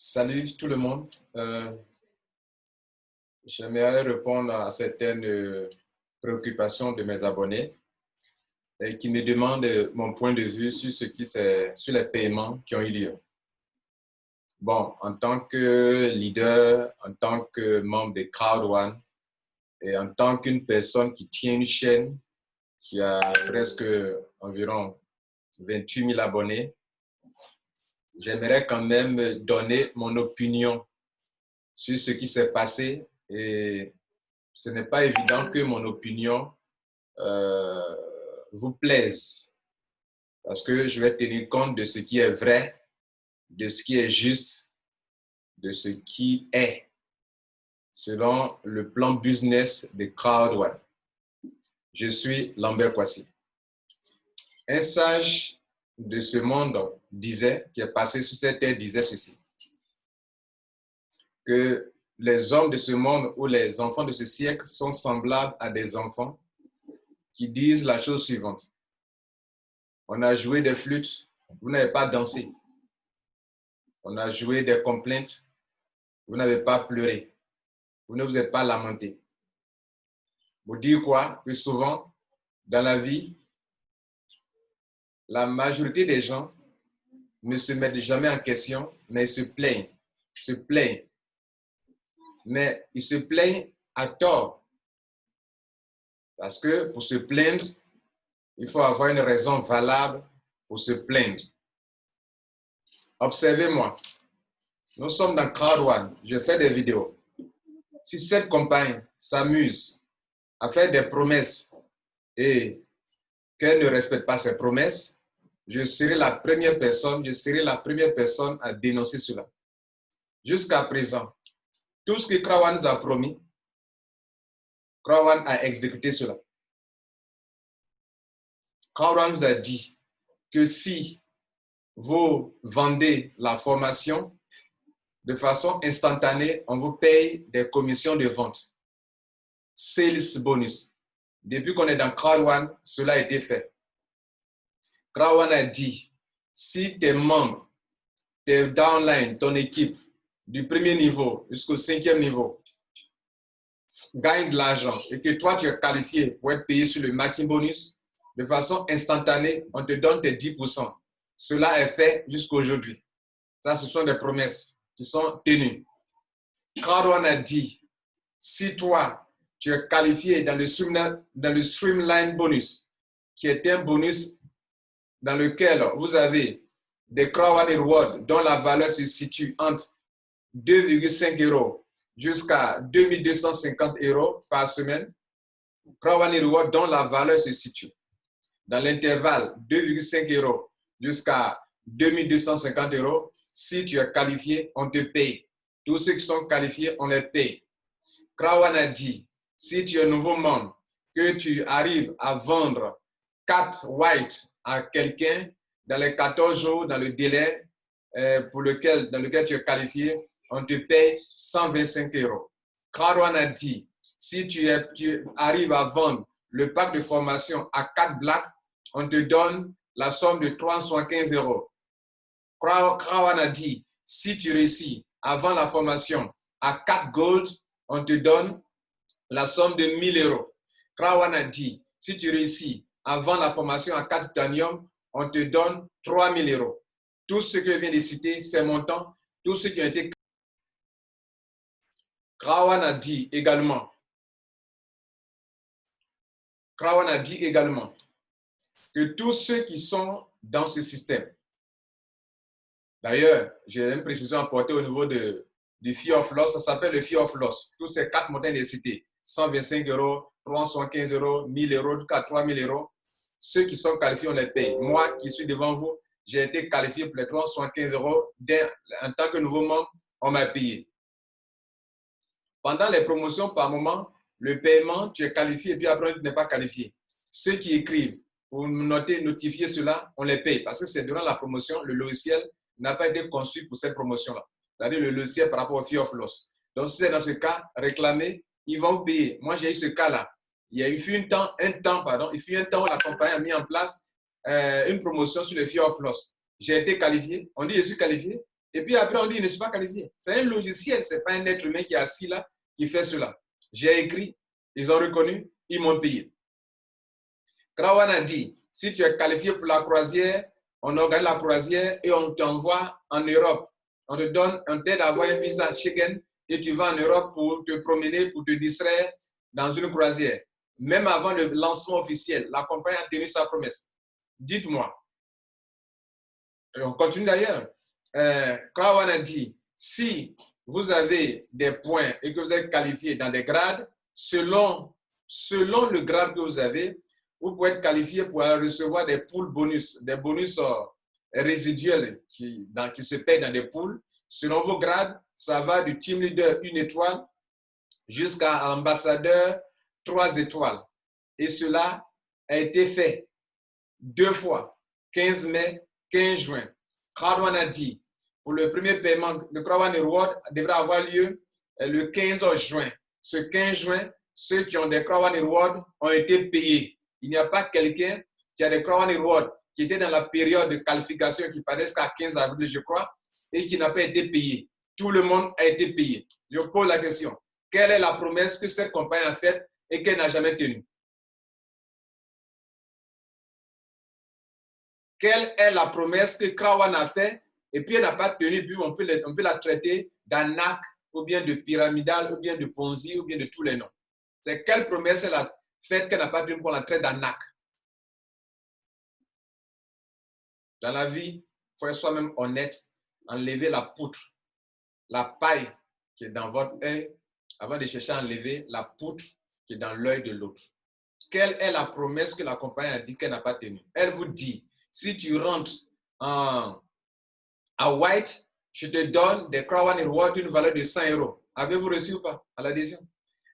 Salut tout le monde. J'aimerais répondre à certaines préoccupations de mes abonnés et qui me demandent mon point de vue sur sur les paiements qui ont eu lieu. Bon, en tant que leader, en tant que membre de Crowd1 et en tant qu'une personne qui tient une chaîne qui a presque environ 28 000 abonnés, j'aimerais quand même donner mon opinion sur ce qui s'est passé et ce n'est pas évident que mon opinion vous plaise parce que je vais tenir compte de ce qui est vrai, de ce qui est juste, de ce qui est selon le plan business de Crowd1. Je suis Lambert Kwasi. Un sage de ce monde disait, qui est passé sur cette terre, disait ceci, que les hommes de ce monde ou les enfants de ce siècle sont semblables à des enfants qui disent la chose suivante. On a joué des flûtes, vous n'avez pas dansé. On a joué des complaintes, vous n'avez pas pleuré. Vous ne vous êtes pas lamenté. Vous dire quoi? Que souvent, dans la vie, la majorité des gens ne se mettent jamais en question, mais ils se plaignent. Mais ils se plaignent à tort. Parce que pour se plaindre, il faut avoir une raison valable pour se plaindre. Observez-moi. Nous sommes dans Crowd1. Je fais des vidéos. Si cette compagne s'amuse à faire des promesses et qu'elle ne respecte pas ses promesses, je serai la première personne à dénoncer cela. Jusqu'à présent, tout ce que Crowd1 nous a promis, Crowd1 a exécuté cela. Crowd1 nous a dit que si vous vendez la formation, de façon instantanée, on vous paye des commissions de vente. Sales bonus. Depuis qu'on est dans Crowd1, cela a été fait. Crowd1 a dit, si tes membres, tes downline, ton équipe, du premier niveau jusqu'au 5e niveau, gagnent de l'argent et que toi, tu es qualifié pour être payé sur le matching bonus, de façon instantanée, on te donne tes 10%. Cela est fait jusqu'à aujourd'hui. Ça, ce sont des promesses qui sont tenues. Crowd1 a dit, si toi, tu es qualifié dans le Streamline bonus, qui est un bonus dans lequel vous avez des Crowd1 Rewards dont la valeur se situe entre 2,5 € jusqu'à 2250 € par semaine. Crowd1 Rewards dont la valeur se situe dans l'intervalle 2,5 € jusqu'à 2250 €. Si tu es qualifié, on te paye. Tous ceux qui sont qualifiés, on les paye. Crowd1 a dit, si tu es nouveau membre, que tu arrives à vendre 4 whites à quelqu'un dans les 14 jours, dans le délai dans lequel tu es qualifié, on te paye 125 €. Crowd1 a dit, si tu arrives à vendre le pack de formation à 4 blacks, on te donne la somme de 315 €. Crowd1 a dit, si tu réussis à vendre la formation à 4 gold, on te donne la somme de 1000 €. Crowd1 a dit, si tu réussis à vendre la formation à 4 titanium, on te donne 3000 €. Tout ce que je viens de citer, ces montants, tous ceux qui ont été... Crowd1 a dit également que tous ceux qui sont dans ce système, d'ailleurs, j'ai une précision à apporter au niveau du Fear of Loss, ça s'appelle le Fear of Loss. Tous ces 4 montants de cités, 125 €, 315 €, 1000 € jusqu'à 3000 €. Ceux qui sont qualifiés, on les paye. Moi qui suis devant vous, j'ai été qualifié pour les 315 € en tant que nouveau membre, on m'a payé. Pendant les promotions, par moment, le paiement, tu es qualifié et puis après, tu n'es pas qualifié. Ceux qui écrivent pour notifier cela, on les paye parce que c'est durant la promotion, le logiciel n'a pas été conçu pour cette promotion-là. C'est-à-dire le logiciel par rapport au Fear of Loss. Donc, si c'est dans ce cas, réclamer, ils vont vous payer. Moi, j'ai eu ce cas-là. Il fut un temps où la compagnie a mis en place une promotion sur le Fear of Loss. J'ai été qualifié. On dit, je suis qualifié. Et puis après, on dit, je ne suis pas qualifié. C'est un logiciel, ce n'est pas un être humain qui est assis là, qui fait cela. J'ai écrit, ils ont reconnu, ils m'ont payé. Krawan a dit, si tu es qualifié pour la croisière, on organise la croisière et on t'envoie en Europe. On te donne, on t'aide à avoir un visa Schengen et tu vas en Europe pour te promener, pour te distraire dans une croisière. Même avant le lancement officiel, la compagnie a tenu sa promesse. Dites-moi. On continue d'ailleurs. Krawan a dit, si vous avez des points et que vous êtes qualifié dans des grades, selon le grade que vous avez, vous pouvez être qualifié pour recevoir des pools bonus, des bonus résiduels qui se payent dans des pools. Selon vos grades, ça va du team leader 1 étoile jusqu'à ambassadeur 3 étoiles. Et cela a été fait 2 fois, 15 mai, 15 juin. Krawan a dit, pour le premier paiement, le Krawan Reward devrait avoir lieu le 15 juin. Ce 15 juin, ceux qui ont des Krawan Reward ont été payés. Il n'y a pas quelqu'un qui a des Krawan Reward qui était dans la période de qualification qui paraît jusqu'à 15 avril, je crois, et qui n'a pas été payé. Tout le monde a été payé. Je pose la question. Quelle est la promesse que cette compagnie a faite et qu'elle n'a jamais tenue? Quelle est la promesse que Krawan a faite et puis elle n'a pas tenu, puis on peut la traiter d'arnaque ou bien de pyramidale ou bien de Ponzi ou bien de tous les noms. C'est quelle promesse elle a faite qu'elle n'a pas tenu pour la traiter d'arnaque? Dans la vie, il faut être soi-même honnête, enlever la poutre, la paille qui est dans votre œil, avant de chercher à enlever la poutre qui est dans l'œil de l'autre. Quelle est la promesse que la compagnie a dit qu'elle n'a pas tenue? Elle vous dit, si tu rentres à White, je te donne des Krawan Reward d'une valeur de 100 €. Avez-vous reçu ou pas à l'adhésion?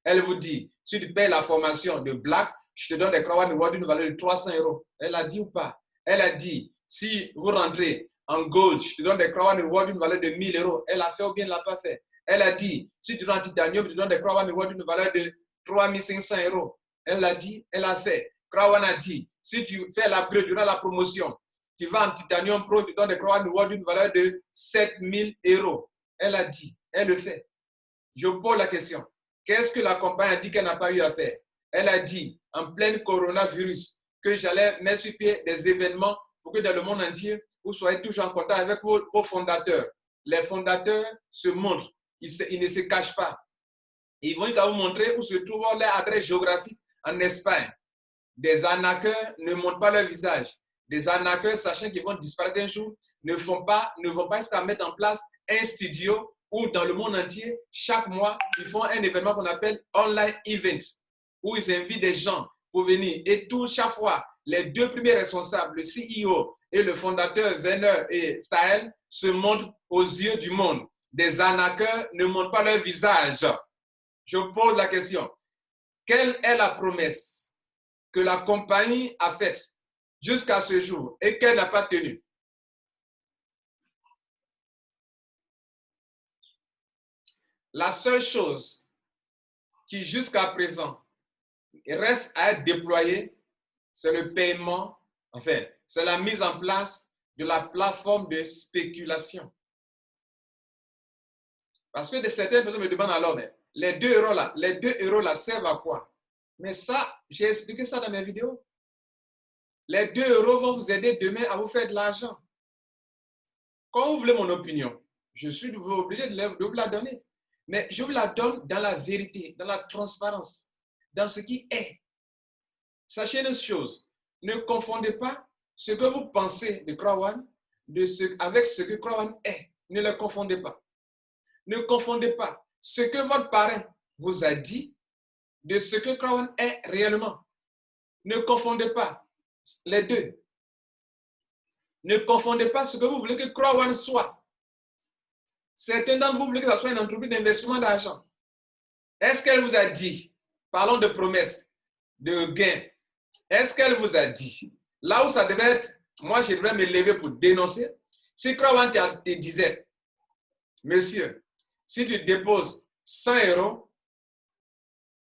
Elle vous dit, si tu payes la formation de Black, je te donne des Krawan Reward d'une valeur de 300 €. Elle a dit ou pas? Elle a dit, si vous rentrez en Gold, je te donne des Krawan Reward d'une valeur de 1000 €. Elle a fait ou bien elle ne l'a pas fait? Elle a dit, si tu rentres en Titanium, je te donne des Krawan Reward d'une valeur de 3500 €. Elle l'a dit, elle a fait. Krawan a dit, si tu fais l'upgrade durant la promotion, tu vas en Titanium Pro, tu donnes des Krawan Reward d'une valeur de 7000 €. Elle a dit, elle le fait. Je pose la question. Qu'est-ce que la compagnie a dit qu'elle n'a pas eu à faire? Elle a dit, en plein coronavirus, que j'allais mettre sur pied des événements pour que dans le monde entier, vous soyez toujours en contact avec vos fondateurs. Les fondateurs se montrent, ils ne se cachent pas. Ils vont vous montrer où se trouve leur adresse géographique en Espagne. Des arnaqueurs ne montrent pas leur visage. Des arnaqueurs, sachant qu'ils vont disparaître un jour, ne vont pas jusqu'à mettre en place un studio où dans le monde entier, chaque mois, ils font un événement qu'on appelle online event, où ils invitent des gens pour venir. Et chaque fois, les deux premiers responsables, le CEO et le fondateur Werner et Staël, se montrent aux yeux du monde. Des arnaqueurs ne montrent pas leur visage. Je pose la question. Quelle est la promesse que la compagnie a faite jusqu'à ce jour et qu'elle n'a pas tenue? La seule chose qui jusqu'à présent reste à être déployée, c'est le paiement, enfin, c'est la mise en place de la plateforme de spéculation. Parce que certaines personnes me demandent alors, mais les 2 € là servent à quoi? Mais ça, j'ai expliqué ça dans mes vidéos. Les 2 € vont vous aider demain à vous faire de l'argent. Quand vous voulez mon opinion, je suis obligé de vous la donner. Mais je vous la donne dans la vérité, dans la transparence, dans ce qui est. Sachez une chose, ne confondez pas ce que vous pensez de Krawan avec ce que Krawan est. Ne le confondez pas. Ne confondez pas ce que votre parrain vous a dit de ce que Krawan est réellement. Ne confondez pas les deux. Ne confondez pas ce que vous voulez que Krawan soit. Certains d'entre vous voulez que ça soit une entreprise d'investissement d'argent. Est-ce qu'elle vous a dit, parlons de promesses, de gains, est-ce qu'elle vous a dit, là où ça devait être, moi je devrais me lever pour dénoncer, si Krawan te disait, monsieur, si tu déposes 100 €,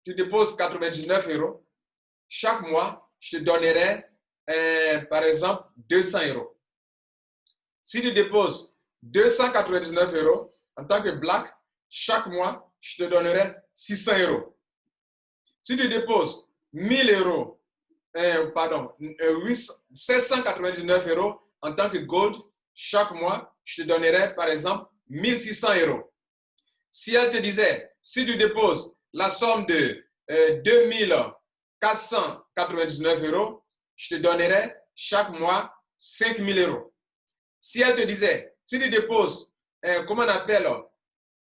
tu déposes 99 €, chaque mois, je te donnerai, par exemple, 200 €. Si tu déposes 299 €. En tant que black, chaque mois, je te donnerai 600 €. Si tu déposes 1000 €, 799 € en tant que gold, chaque mois, je te donnerai par exemple 1600 €. Si elle te disait, si tu déposes la somme de 2499 €, je te donnerai chaque mois 5000 €. Si elle te disait, si tu déposes, comment on appelle,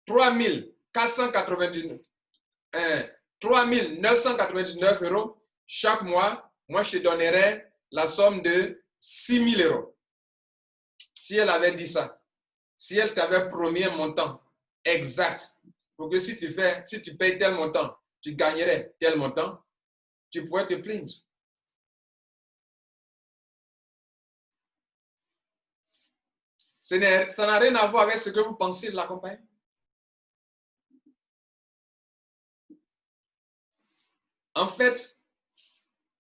3999 € chaque mois, moi je te donnerai la somme de 6000 €. Si elle avait dit ça, si elle t'avait promis un montant exact, pour que si tu payes tel montant, tu gagnerais tel montant, tu pourrais te plaindre. Ça n'a rien à voir avec ce que vous pensez de la compagnie. En fait,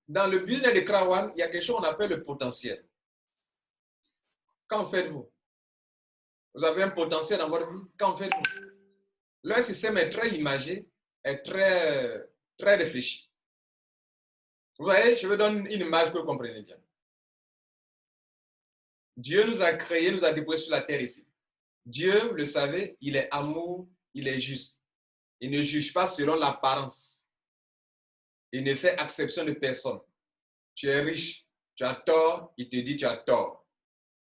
dans le business de Krawan, il y a quelque chose qu'on appelle le potentiel. Qu'en faites-vous? Vous avez un potentiel dans votre vie? Qu'en faites-vous? Le système est très imagé, est très réfléchi. Vous voyez, je vous donne une image que vous comprenez bien. Dieu nous a créés, nous a déposés sur la terre ici. Dieu, vous le savez, il est amour, il est juste. Il ne juge pas selon l'apparence. Il ne fait exception de personne. Tu es riche, tu as tort, il te dit tu as tort.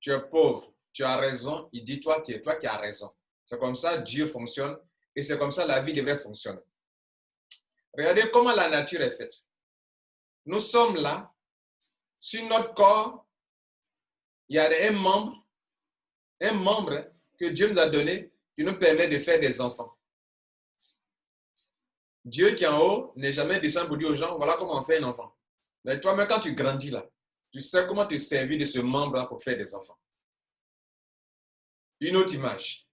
Tu es pauvre, tu as raison, il dit toi qui as raison. C'est comme ça Dieu fonctionne et c'est comme ça la vie devrait fonctionner. Regardez comment la nature est faite. Nous sommes là, sur notre corps, il y a un membre que Dieu nous a donné qui nous permet de faire des enfants. Dieu qui est en haut n'est jamais descendu pour dire aux gens, voilà comment on fait un enfant. Mais toi-même, quand tu grandis là, tu sais comment te servir de ce membre-là pour faire des enfants. Une autre image.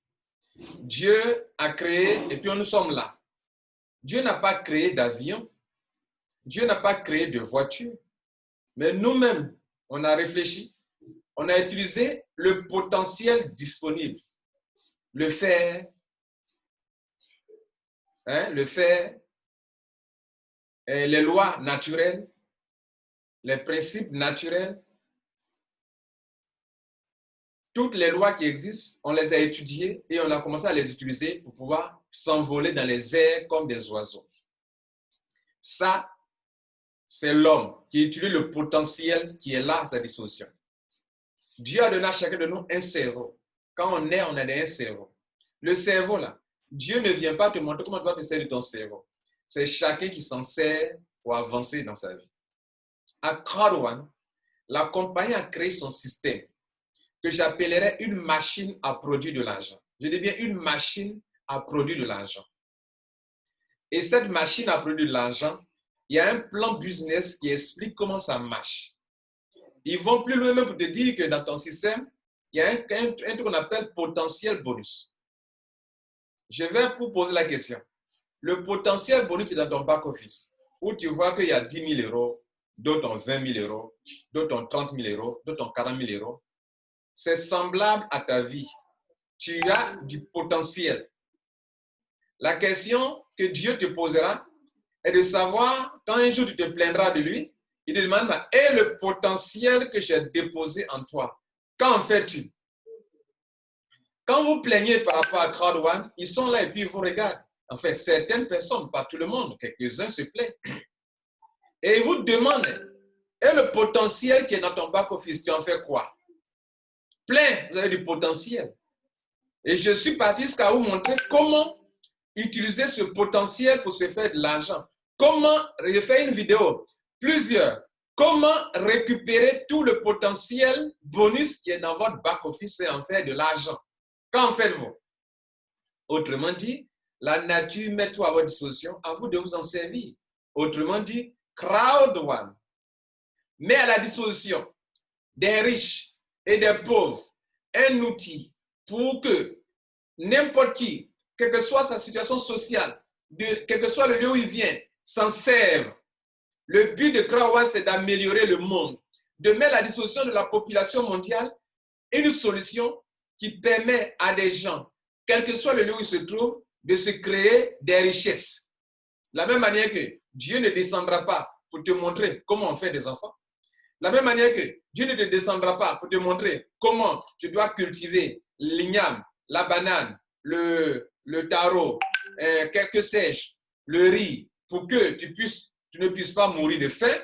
Dieu a créé, et puis nous sommes là. Dieu n'a pas créé d'avion. Dieu n'a pas créé de voiture. Mais nous-mêmes, on a réfléchi. On a utilisé le potentiel disponible. Le fer, les lois naturelles, les principes naturels, toutes les lois qui existent, on les a étudiées et on a commencé à les utiliser pour pouvoir s'envoler dans les airs comme des oiseaux. Ça, c'est l'homme qui utilise le potentiel qui est là à sa disposition. Dieu a donné à chacun de nous un cerveau. Quand on est, on a un cerveau. Le cerveau, là, Dieu ne vient pas te montrer comment tu dois te servir de ton cerveau. C'est chacun qui s'en sert pour avancer dans sa vie. À Krawan, la compagnie a créé son système que j'appellerais une machine à produire de l'argent. Je dis bien une machine à produire de l'argent. Et cette machine à produire de l'argent, il y a un plan business qui explique comment ça marche. Ils vont plus loin même pour te dire que dans ton système, il y a un truc qu'on appelle potentiel bonus. Je vais vous poser la question. Le potentiel bonus qui est dans ton back-office, où tu vois qu'il y a 10 000 €, d'autres ont 20 000 €, d'autres ont 30 000 €, d'autres ont 40 000 €. C'est semblable à ta vie. Tu as du potentiel. La question que Dieu te posera est de savoir, quand un jour tu te plaindras de lui, il te demandera, est le potentiel que j'ai déposé en toi, qu'en fais-tu? Quand vous plaignez par rapport à Crowd1, ils sont là et puis ils vous regardent. En fait, certaines personnes, pas tout le monde, quelques-uns se plaignent. Et ils vous demandent, est le potentiel qui est dans ton back-office, tu en fais quoi? Plein, vous avez du potentiel. Et je suis parti jusqu'à vous montrer comment utiliser ce potentiel pour se faire de l'argent. Comment, je fais une vidéo, plusieurs, comment récupérer tout le potentiel bonus qui est dans votre back-office et en faire de l'argent. Qu'en faites-vous? Autrement dit, la nature met tout à votre disposition, à vous de vous en servir. Autrement dit, Crowd1 met à la disposition des riches et des pauvres un outil pour que n'importe qui, quelle que soit sa situation sociale, quel que soit le lieu où il vient, s'en serve. Le but de Crowd1, c'est d'améliorer le monde, de mettre à la disposition de la population mondiale une solution qui permet à des gens, quel que soit le lieu où ils se trouvent, de se créer des richesses. De la même manière que Dieu ne descendra pas pour te montrer comment on fait des enfants. De la même manière que Dieu ne te descendra pas pour te montrer comment tu dois cultiver l'igname, la banane, le taro, que sais-je, le riz, pour que tu ne puisses pas mourir de faim.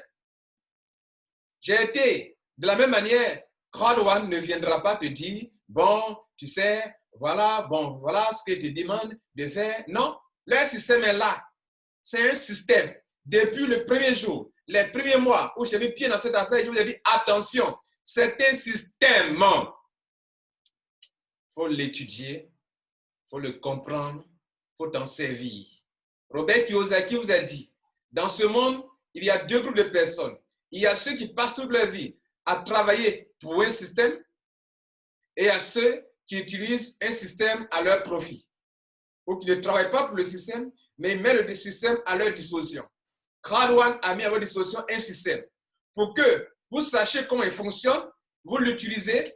J'ai été, de la même manière, Crowd One ne viendra pas te dire, bon, tu sais, voilà ce que tu demandes de faire. Non, leur système est là. C'est un système. Depuis le premier jour, les premiers mois où j'ai mis pied dans cette affaire, je vous ai dit, attention, c'est un système. Il faut l'étudier, il faut le comprendre, il faut t'en servir. Robert Kiyosaki vous a dit, dans ce monde, il y a deux groupes de personnes. Il y a ceux qui passent toute leur vie à travailler pour un système et il y a ceux qui utilisent un système à leur profit. Ou qui ne travaillent pas pour le système, mais ils mettent le système à leur disposition. Crowd One a mis à votre disposition un système pour que vous sachiez comment il fonctionne, vous l'utilisez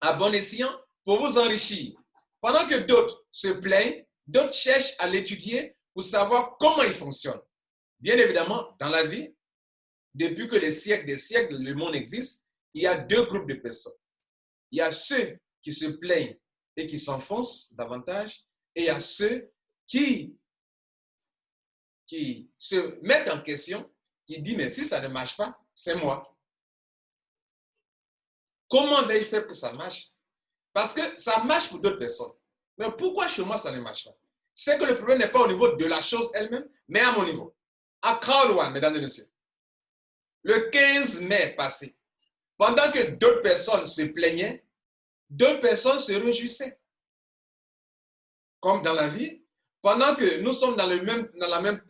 à bon escient pour vous enrichir. Pendant que d'autres se plaignent, d'autres cherchent à l'étudier pour savoir comment il fonctionne. Bien évidemment, dans la vie, depuis que des siècles, le monde existe, il y a deux groupes de personnes. Il y a ceux qui se plaignent et qui s'enfoncent davantage, et il y a ceux qui se mettent en question, qui disent, mais si ça ne marche pas, c'est moi. Comment vais-je faire pour que ça marche? Parce que ça marche pour d'autres personnes. Mais pourquoi chez moi, ça ne marche pas? C'est que le problème n'est pas au niveau de la chose elle-même, mais à mon niveau. À Crowd One, mesdames et messieurs, le 15 mai passé, pendant que d'autres personnes se plaignaient, d'autres personnes se réjouissaient. Comme dans la vie, pendant que nous sommes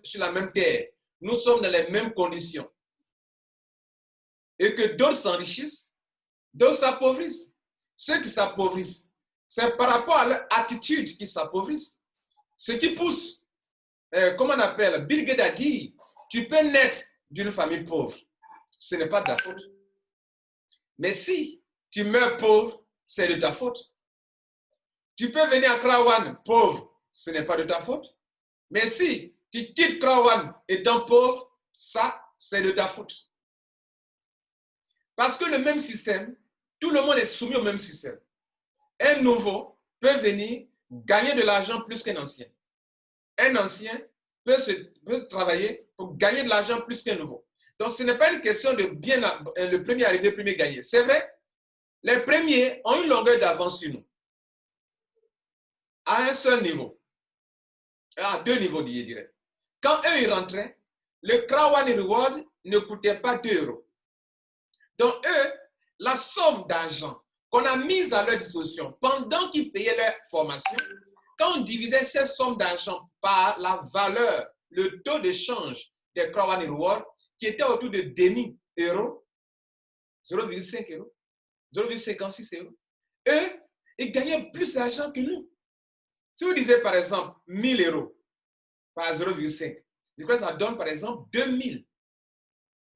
sur la même terre, nous sommes dans les mêmes conditions, et que d'autres s'enrichissent, d'autres s'appauvrissent. Ceux qui s'appauvrissent, c'est par rapport à leur attitude qu'ils s'appauvrissent. Ce qui pousse, comment on appelle, Bill Gates a dit, tu peux naître d'une famille pauvre, ce n'est pas de ta faute. Mais si tu meurs pauvre, c'est de ta faute. Tu peux venir à Crowd One pauvre, ce n'est pas de ta faute. Mais si tu quittes Crowd One étant pauvre, ça, c'est de ta faute. Parce que le même système, tout le monde est soumis au même système. Un nouveau peut venir gagner de l'argent plus qu'un ancien. Un ancien peut travailler pour gagner de l'argent plus qu'un nouveau. Donc, ce n'est pas une question de bien le premier arrivé, le premier gagné. C'est vrai, les premiers ont une longueur d'avance sur nous. À un seul niveau. À deux niveaux, je dirais. Quand eux, ils rentraient, le Crowd One Reward ne coûtait pas 2 €. Donc, eux, la somme d'argent qu'on a mise à leur disposition pendant qu'ils payaient leur formation, quand on divisait cette somme d'argent par la valeur, le taux de change des Crowd One Reward, qui était autour de demi euro, 0,5 €, 0,56 €, eux, ils gagnaient plus d'argent que nous. Si vous disiez par exemple 1 000 € par 0,5, je crois que ça donne par exemple 2000.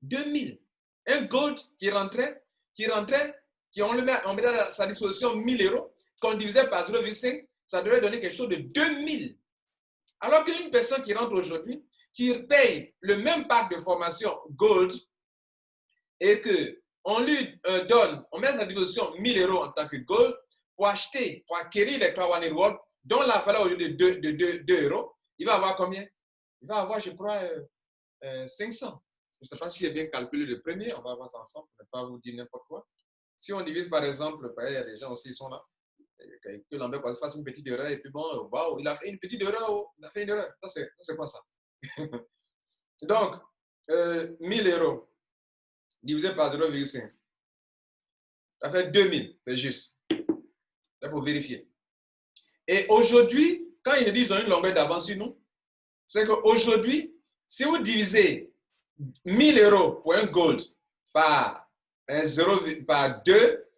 2000. Un gold qui rentrait, on mettait à sa disposition 1 000 €, qu'on divisait par 0,5, ça devrait donner quelque chose de 2000. Alors qu'une personne qui rentre aujourd'hui, qui paye le même pack de formation gold et qu'on lui donne, on met à sa disposition 1 000 € en tant que gold pour acheter, pour acquérir les Crowd One Reward, dont la valeur au lieu de 2 €, il va avoir combien? Il va avoir, je crois, 500. Je ne sais pas si j'ai bien calculé le premier, on va voir ça ensemble, pour ne pas vous dire n'importe quoi. Si on divise par exemple, il y a des gens aussi qui sont là, que Lambert fasse une petite erreur et puis bon, waouh, il a fait une petite erreur, il a fait une erreur. Ça, c'est quoi ça? Donc, 1 000 € divisé par 0,5, ça fait 2000, c'est juste. C'est pour vérifier. Et aujourd'hui, quand ils disent qu'ils ont une longueur d'avance sur nous, c'est qu'aujourd'hui, si vous divisez 1 000 € pour un gold par 2,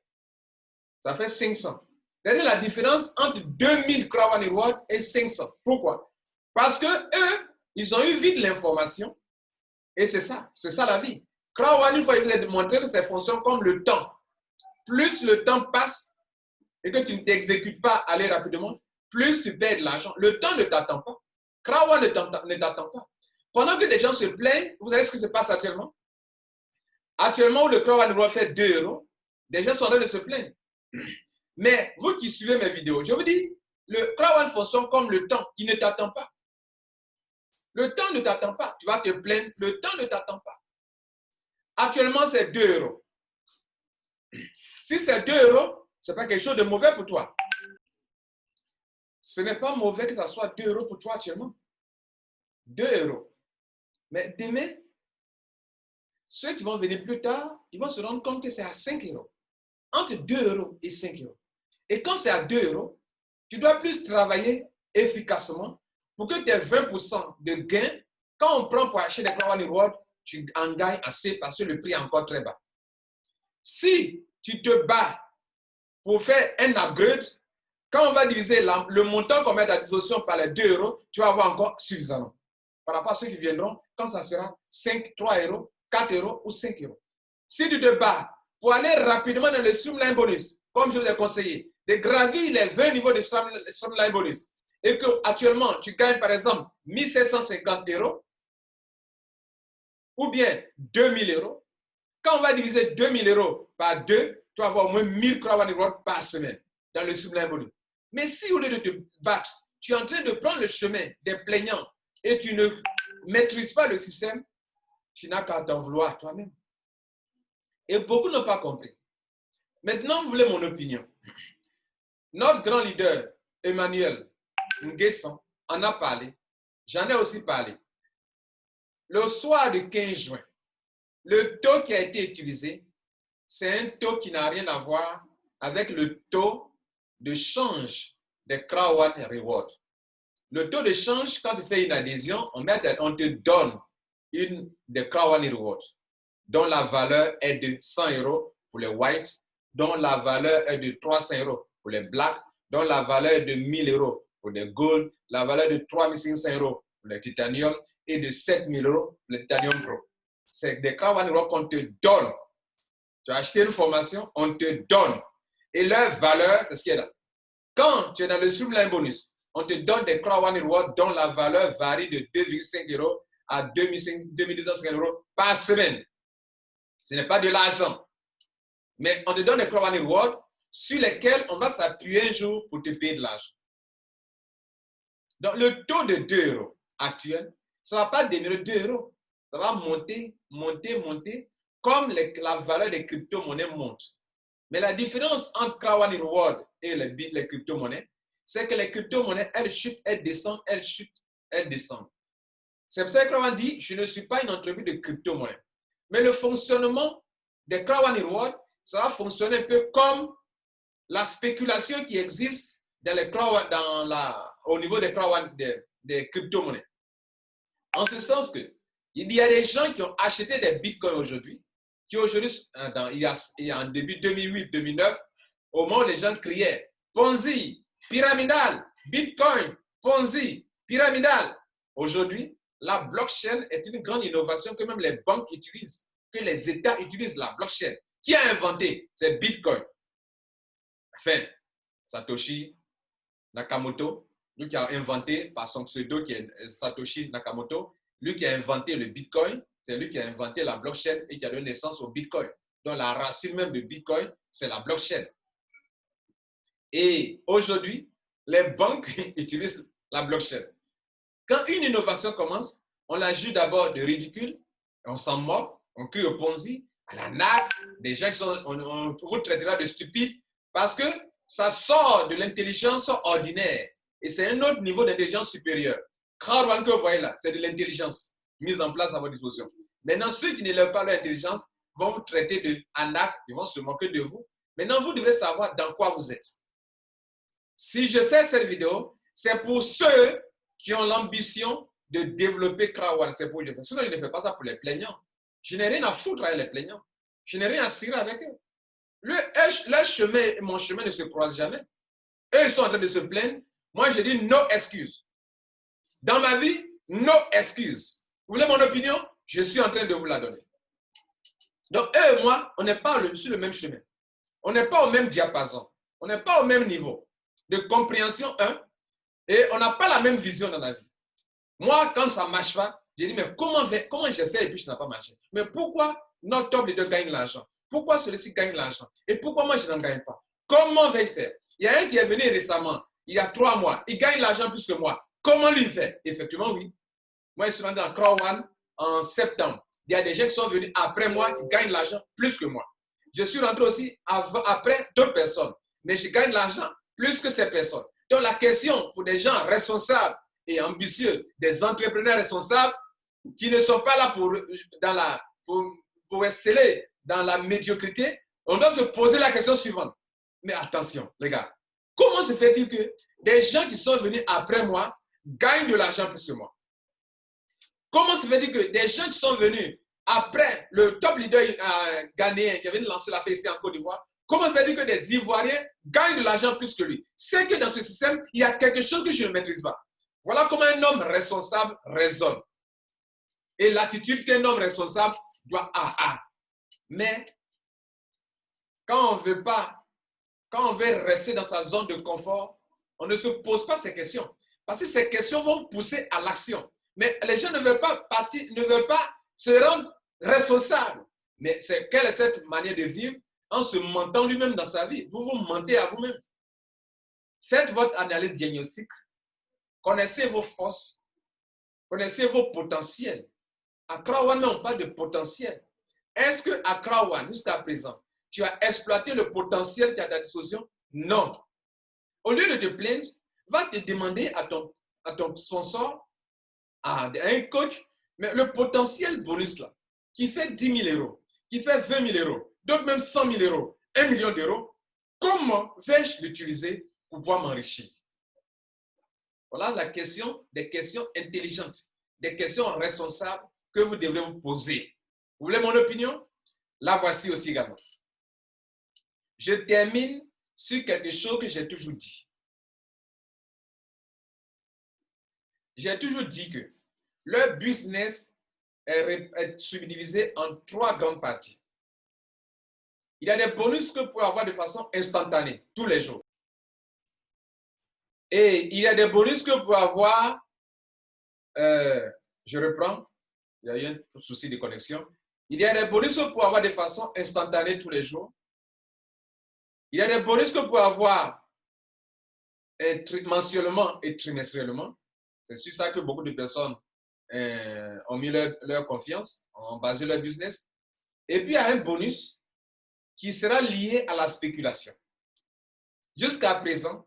ça fait 500. C'est-à-dire la différence entre 2000 Crowd One Reward et 500. Pourquoi? Parce que eux, ils ont eu vite l'information et c'est ça la vie. Crowd One, une fois, il vous a montré que ça fonctionne comme le temps. Plus le temps passe, et que tu ne t'exécutes pas aller rapidement, plus tu perds de l'argent. Le temps ne t'attend pas. Krawa ne t'attend pas. Pendant que des gens se plaignent, vous savez ce qui se passe actuellement? Actuellement, où le Krawa World fait 2 €, des gens sont en train de se plaindre. Mais vous qui suivez mes vidéos, je vous dis, le Krawa fonctionne comme le temps, il ne t'attend pas. Le temps ne t'attend pas. Tu vas te plaindre, le temps ne t'attend pas. Actuellement, c'est 2 €. Si c'est 2 €, ce n'est pas quelque chose de mauvais pour toi. Ce n'est pas mauvais que ça soit 2 € pour toi actuellement. 2 €. Mais demain, ceux qui vont venir plus tard, ils vont se rendre compte que c'est à 5 €. Entre 2 € et 5 €. Et quand c'est à 2 €, tu dois plus travailler efficacement pour que tes 20% de gains, quand on prend pour acheter des Krawa World, tu en gagnes assez parce que le prix est encore très bas. Si tu te bats pour faire un upgrade, quand on va diviser le montant qu'on met à disposition par les 2 €, tu vas avoir encore suffisamment. Par rapport à ceux qui viendront, quand ça sera 5, 3 €, 4 € ou 5 €. Si tu te bats pour aller rapidement dans le Streamline Bonus, comme je vous ai conseillé, de gravir les 20 niveaux de Streamline Bonus, et que actuellement tu gagnes par exemple 1750 €, ou bien 2000 €, quand on va diviser 2000 € par 2, tu vas avoir au moins 1000 Krawa World par semaine dans le Streamline Bonus. Mais si au lieu de te battre, tu es en train de prendre le chemin des plaignants et tu ne maîtrises pas le système, tu n'as qu'à t'en vouloir toi-même. Et beaucoup n'ont pas compris. Maintenant, vous voulez mon opinion. Notre grand leader, Emmanuel Nguessan, en a parlé. J'en ai aussi parlé. Le soir du 15 juin, le taux qui a été utilisé, c'est un taux qui n'a rien à voir avec le taux de change des Krawa Reward. Le taux de change, quand tu fais une adhésion, on te donne une des Krawa Reward, dont la valeur est de 100 € pour les white, dont la valeur est de 300 € pour les black, dont la valeur est de 1000 € pour les gold, la valeur de 3500 € pour les titanium et de 7000 € pour les titanium pro. C'est des Krawa Reward qu'on te donne. Tu as acheté une formation, on te donne. Et leur valeur, c'est ce qu'il y a là. Quand tu es dans le Streamline Bonus, on te donne des Krawa Reward dont la valeur varie de 2,5 € à 2250 € par semaine. Ce n'est pas de l'argent. Mais on te donne des Krawa Reward sur lesquels on va s'appuyer un jour pour te payer de l'argent. Donc, le taux de 2 € actuel, ça ne va pas demeurer 2 €. Ça va monter, monter, monter, comme la valeur des crypto-monnaies monte. Mais la différence entre Krawa Reward et les crypto-monnaies, c'est que les crypto-monnaies, elles chutent, elles descendent, elles chutent, elles descendent. C'est pour ça que Krawa dit, je ne suis pas une entreprise de crypto-monnaies. Mais le fonctionnement des Krawa Reward, ça va fonctionner un peu comme la spéculation qui existe dans les au niveau des crypto-monnaies. En ce sens que il y a des gens qui ont acheté des bitcoins aujourd'hui, qui aujourd'hui, il y a en début 2008-2009, au moment où les gens criaient Ponzi, pyramidal, bitcoin, Ponzi, pyramidal. Aujourd'hui, la blockchain est une grande innovation que même les banques utilisent, que les États utilisent la blockchain. Qui a inventé? C'est Bitcoin. Enfin, Satoshi Nakamoto, lui qui a inventé par son pseudo qui est Satoshi Nakamoto, lui qui a inventé le Bitcoin, c'est lui qui a inventé la blockchain et qui a donné naissance au Bitcoin. Donc la racine même de Bitcoin, c'est la blockchain. Et aujourd'hui, les banques utilisent la blockchain. Quand une innovation commence, on la juge d'abord de ridicule, on s'en moque, on crie au Ponzi, à la nappe, des gens qui sont, on vous traitera de stupides parce que ça sort de l'intelligence ordinaire et c'est un autre niveau d'intelligence supérieure. Crowd que vous voyez là, c'est de l'intelligence mise en place à votre disposition. Maintenant, ceux qui n'élèvent pas leur intelligence vont vous traiter de anac, ils vont se moquer de vous. Maintenant, vous devrez savoir dans quoi vous êtes. Si je fais cette vidéo, c'est pour ceux qui ont l'ambition de développer Krawa. C'est pour eux. Sinon, je ne fais pas ça pour les plaignants. Je n'ai rien à foutre avec les plaignants. Je n'ai rien à cirer avec eux. Leur chemin et mon chemin ne se croisent jamais. Eux, ils sont en train de se plaindre. Moi, je dis no excuse. Dans ma vie, no excuse. Vous voulez mon opinion? Je suis en train de vous la donner. Donc, eux et moi, on n'est pas sur le même chemin. On n'est pas au même diapason. On n'est pas au même niveau de compréhension, et on n'a pas la même vision dans la vie. Moi, quand ça ne marche pas, j'ai dit, mais comment j'ai fait et puis ça n'a pas marché? Mais pourquoi notre top leader gagne l'argent? Pourquoi celui-ci gagne l'argent? Et pourquoi moi, je n'en gagne pas? Comment vais-je faire? Il y a un qui est venu récemment, il y a 3 mois, il gagne l'argent plus que moi. Comment lui fait? Effectivement, oui. Moi, je suis rentré dans Crow One en septembre. Il y a des gens qui sont venus après moi qui gagnent l'argent plus que moi. Je suis rentré aussi après d'autres personnes, mais je gagne l'argent plus que ces personnes. Donc, la question pour des gens responsables et ambitieux, des entrepreneurs responsables qui ne sont pas là pour exceller dans la médiocrité, on doit se poser la question suivante. Mais attention, les gars, comment se fait-il que des gens qui sont venus après moi gagnent de l'argent plus que moi? Comment se fait-il que des gens qui sont venus après le top leader ghanéen qui avait lancé l'affaire ici en Côte d'Ivoire, comment se fait-il que des Ivoiriens gagnent de l'argent plus que lui? C'est que dans ce système, il y a quelque chose que je ne maîtrise pas. Voilà comment un homme responsable raisonne. Et l'attitude qu'un homme responsable doit avoir. Mais quand on veut rester dans sa zone de confort, on ne se pose pas ces questions. Parce que ces questions vont pousser à l'action. Mais les gens ne veulent pas se rendre responsables. Mais quelle est cette manière de vivre en se mentant lui-même dans sa vie? Vous vous mentez à vous-même. Faites votre analyse diagnostique. Connaissez vos forces. Connaissez vos potentiels. Accra One, on parle de potentiel. Est-ce que Accra One, jusqu'à présent, tu as exploité le potentiel qui est à ta disposition? Non. Au lieu de te plaindre, va te demander à ton sponsor, à un coach, mais le potentiel bonus là, qui fait 10 000 euros, qui fait 20 000 euros, d'autres même 100 000 euros, 1 million d'euros, comment vais-je l'utiliser pour pouvoir m'enrichir? Voilà la question, des questions intelligentes, des questions responsables que vous devrez vous poser. Vous voulez mon opinion? La voici aussi également. Je termine sur quelque chose que j'ai toujours dit. J'ai toujours dit que le business est subdivisé en 3 grandes parties. Il y a des bonus que vous pouvez avoir de façon instantanée, tous les jours. Et il y a des bonus que vous pouvez avoir, je reprends, il y a eu un souci de connexion. Il y a des bonus que vous pouvez avoir de façon instantanée tous les jours. Il y a des bonus que vous pouvez avoir mensuellement et trimestriellement. C'est sur ça que beaucoup de personnes ont mis leur confiance, ont basé leur business. Et puis, il y a un bonus qui sera lié à la spéculation. Jusqu'à présent,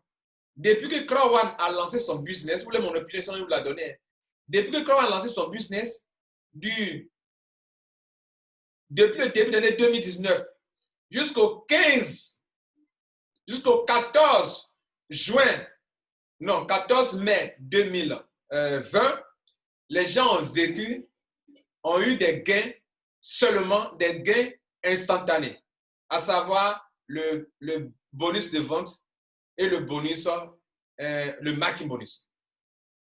depuis que Crow One a lancé son business, vous voulez mon opinion, je vous la donner. Depuis que Crow One a lancé son business, depuis le début de l'année 2019 jusqu'au 14 juin, non, 14 mai 2020, les gens ont eu des gains, seulement des gains instantanés, à savoir le bonus de vente et le bonus, le marketing bonus.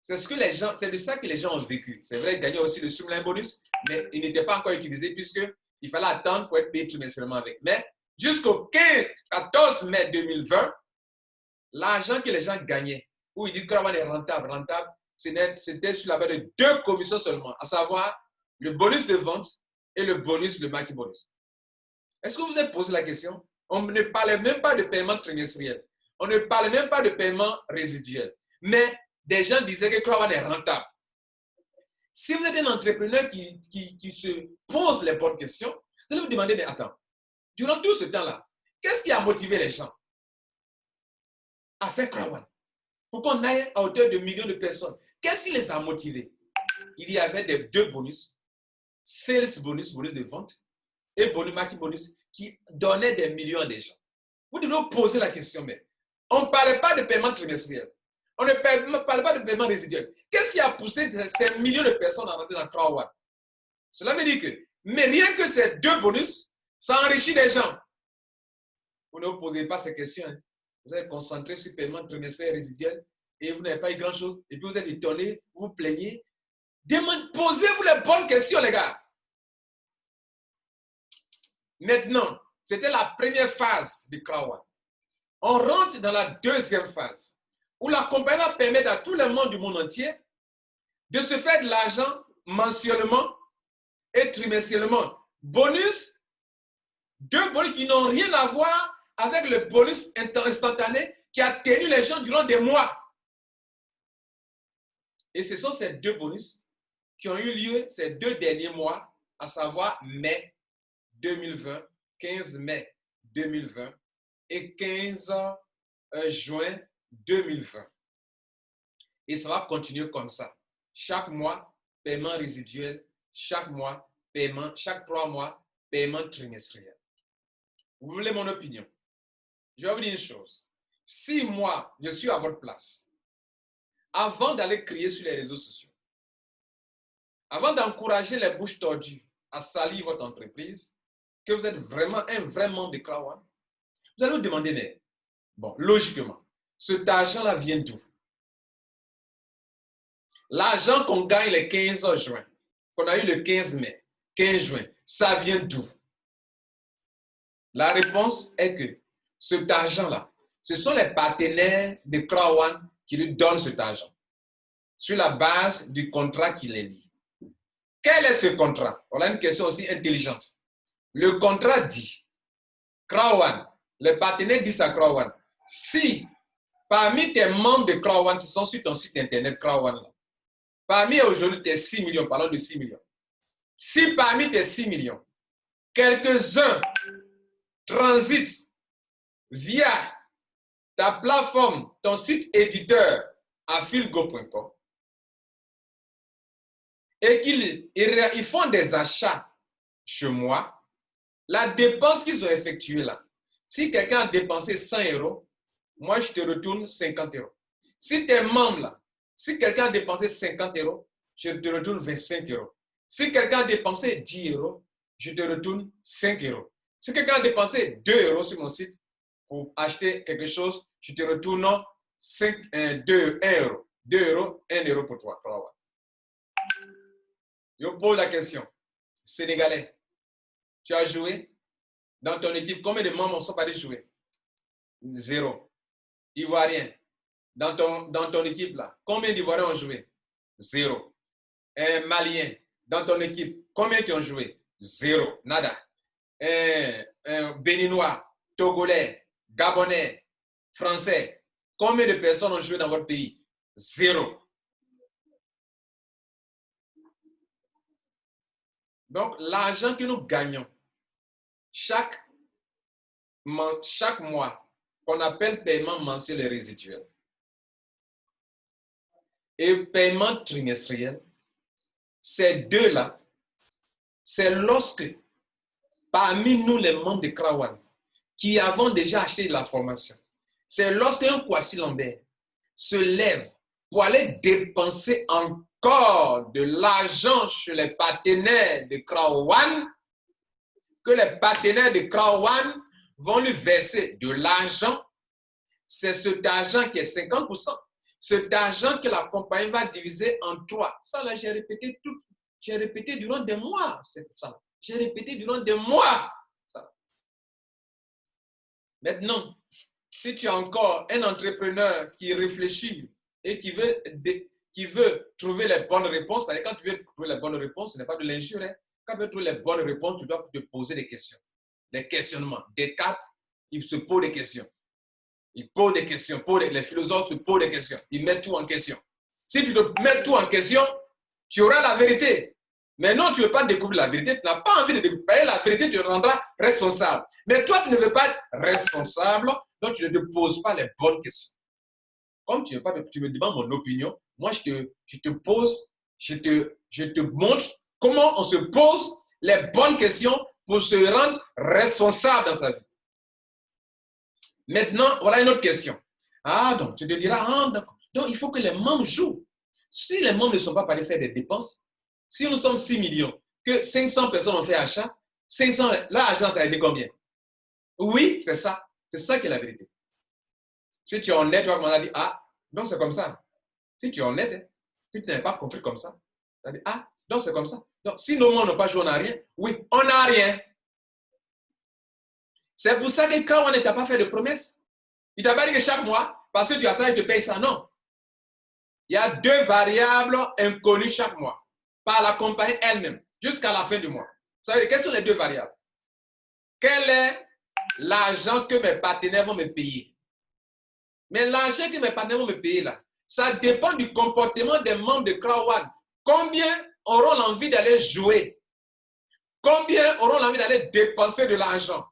C'est de ça que les gens ont vécu. C'est vrai, ils gagnaient aussi le Streamline bonus, mais il n'était pas encore utilisé puisqu'il fallait attendre pour être payé trimestriellement avec. Mais jusqu'au 14 mai 2020, l'argent que les gens gagnaient, où ils disent que est rentable, c'était sur la base de 2 commissions seulement, à savoir le bonus de vente et le marketing bonus. Est-ce que vous vous êtes posé la question? On ne parlait même pas de paiement trimestriel. On ne parlait même pas de paiement résiduel. Mais des gens disaient que Crow One est rentable. Si vous êtes un entrepreneur qui se pose les bonnes questions, vous allez vous demander, mais attends, durant tout ce temps-là, qu'est-ce qui a motivé les gens à faire Crow One? Pour qu'on aille à hauteur de millions de personnes. Qu'est-ce qui les a motivés? Il y avait 2 bonus, sales bonus, bonus de vente, et bonus marketing bonus, qui donnaient des millions à des gens. Vous devez vous poser la question, mais on ne parlait pas de paiement trimestriel. On ne parlait pas de paiement résiduel. Qu'est-ce qui a poussé ces millions de personnes à rentrer dans Crow One? Cela veut dire que, mais rien que ces 2 bonus, ça enrichit les gens. Vous ne vous posez pas ces questions. Hein. Vous êtes concentré sur le paiement trimestriel et résiduel et vous n'avez pas eu grand-chose. Et puis vous êtes étonné, vous vous plaignez. Posez-vous les bonnes questions, les gars. Maintenant, c'était la première phase de Crow One. on rentre dans la deuxième phase, où la compagnie va permettre à tous les membres du monde entier de se faire de l'argent mensuellement et trimestriellement. Bonus, deux bonus qui n'ont rien à voir avec le bonus instantané qui a tenu les gens durant des mois. Et ce sont ces deux bonus qui ont eu lieu ces 2 derniers mois, à savoir mai 2020, 15 mai 2020 et 15 juin 2020. Et ça va continuer comme ça. Chaque mois, paiement résiduel. Chaque mois, paiement. Chaque 3 mois, paiement trimestriel. Vous voulez mon opinion? Je vais vous dire une chose. Si moi, je suis à votre place, avant d'aller crier sur les réseaux sociaux, avant d'encourager les bouches tordues à salir votre entreprise, que vous êtes vraiment un vrai membre de Crown One, vous allez vous demander, mais bon, logiquement, cet argent-là vient d'où? L'argent qu'on gagne le 15 juin, qu'on a eu le 15 mai, 15 juin, ça vient d'où? La réponse est que cet argent-là, ce sont les partenaires de Crown One qui lui donnent cet argent sur la base du contrat qui les lie. Quel est ce contrat? On a une question aussi intelligente. Le contrat dit, Crown One, les partenaires disent à Crown One, si parmi tes membres de Crown One qui sont sur ton site internet Crown One, parmi aujourd'hui tes 6 millions, parlons de 6 millions, si parmi tes 6 millions, quelques-uns transitent via ta plateforme, ton site éditeur à philgo.com, et qu'ils font des achats chez moi, la dépense qu'ils ont effectuée là, si quelqu'un a dépensé 100 €, moi je te retourne 50 €. Si tes membres là, si quelqu'un a dépensé 50 €, je te retourne 25 €. Si quelqu'un a dépensé 10 €, je te retourne 5 €. Si quelqu'un a dépensé 2 € sur mon site pour acheter quelque chose, je te retourne 1 €. 2 €, 1 € pour toi. Je pose la question. Sénégalais, tu as joué dans ton équipe. Combien de membres ne sont pas allés jouer? 0. Ivoirien, dans ton équipe là, combien d'Ivoiriens ont joué? 0. Malien, dans ton équipe, combien qui ont joué? 0. Nada. Béninois, Togolais, Gabonais, Français, combien de personnes ont joué dans votre pays? 0. Donc, l'argent que nous gagnons chaque mois, qu'on appelle paiement mensuel et résiduel, et paiement trimestriel, ces deux-là, c'est lorsque, parmi nous les membres de Crown One, qui avons déjà acheté de la formation, c'est lorsqu'un Kwasi Lambert se lève pour aller dépenser encore de l'argent chez les partenaires de Crown One, que les partenaires de Crown One vont lui verser de l'argent. C'est cet argent qui est 50%. Cet argent que la compagnie va diviser en 3. Ça, là, j'ai répété durant des mois. J'ai répété durant des mois. Ça. Maintenant, si tu es encore un entrepreneur qui réfléchit et qui veut trouver les bonnes réponses, parce que quand tu veux trouver les bonnes réponses, ce n'est pas de l'injure. Hein. Quand tu veux trouver les bonnes réponses, tu dois te poser des questions. Des questionnements. Descartes, il se pose des questions. Il pose des questions. Les philosophes se posent des questions. Ils mettent tout en question. Si tu te mets tout en question, tu auras la vérité. Mais non, tu ne veux pas découvrir la vérité. Tu n'as pas envie de découvrir la vérité, tu te rendras responsable. Mais toi, tu ne veux pas être responsable, donc tu ne te poses pas les bonnes questions. Comme tu me demandes mon opinion, moi, je te montre comment on se pose les bonnes questions pour se rendre responsable dans sa vie. Maintenant, voilà une autre question. Ah, donc tu te diras, ah, d'accord. Donc il faut que les membres jouent. Si les membres ne sont pas parés faire des dépenses, si nous sommes 6 millions, que 500 personnes ont fait achat, 500, l'argent, ça a été combien? Oui, c'est ça. C'est ça qui est la vérité. Si tu es honnête, tu vas commencer à dire, ah, donc c'est comme ça. Si tu es honnête, que tu n'avais pas compris comme ça, tu vas dire, ah, donc c'est comme ça. Donc si nos membres n'ont pas joué, on n'a rien. Oui, on n'a rien. C'est pour ça que quand on n'était pas fait de promesses, Il t'a pas dit que chaque mois, parce que tu as ça, il te paye ça. Non. Il y a deux variables inconnues chaque mois par la compagnie elle-même jusqu'à la fin du mois. Vous savez, quelles sont les deux variables? Quel est l'argent que mes partenaires vont me payer? Mais l'argent que mes partenaires vont me payer là, ça dépend du comportement des membres de Crowd One. Combien auront l'envie d'aller jouer? Combien auront l'envie d'aller dépenser de l'argent?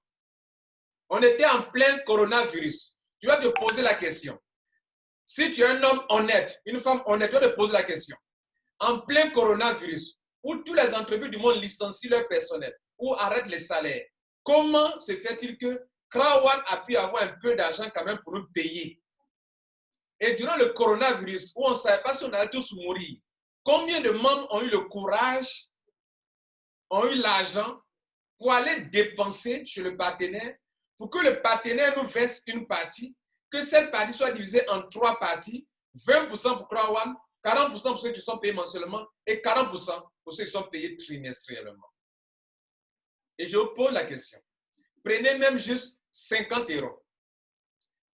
On était en plein coronavirus. Tu vas te poser la question. Si tu es un homme honnête, une femme honnête, tu vas te poser la question. En plein coronavirus, où tous les entreprises du monde licencient leur personnel, ou arrêtent les salaires, comment se fait-il que Crowd One a pu avoir un peu d'argent quand même pour nous payer? Et durant le coronavirus, où on ne savait pas si on allait tous mourir, combien de membres ont eu le courage, ont eu l'argent pour aller dépenser chez le partenaire, pour que le partenaire nous verse une partie, que cette partie soit divisée en 3 parties, 20% pour Crowd One, 40% pour ceux qui sont payés mensuellement et 40% pour ceux qui sont payés trimestriellement. Et je vous pose la question. Prenez même juste 50 €.